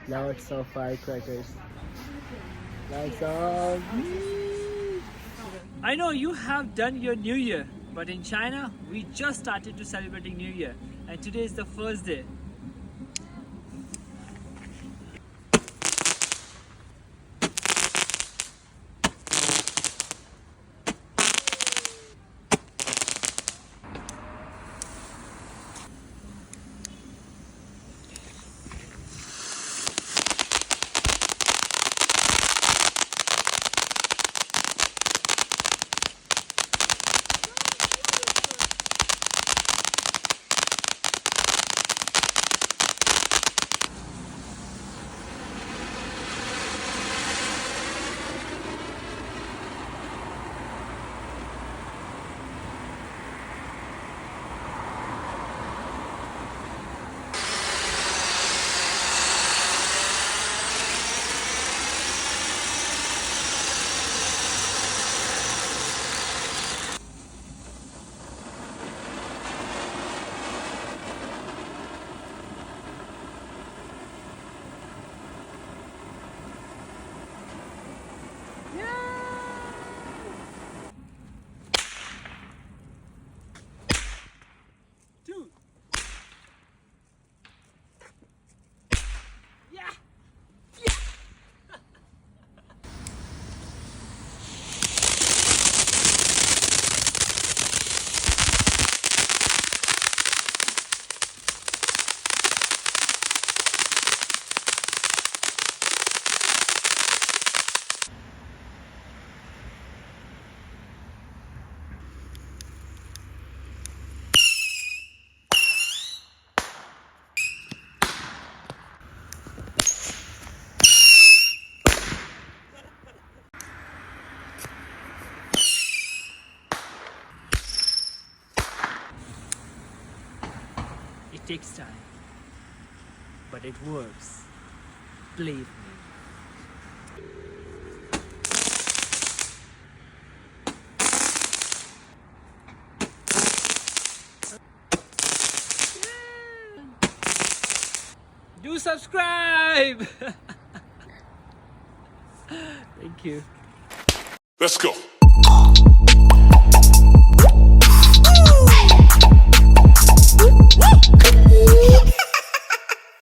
Lots of firecrackers. Lots of. I know you have done your New Year, but in China, we just started to celebrating New Year, and today is the first day. Dude. Yeah. It takes time, but it works. Believe me. Do subscribe! Thank you. Let's go.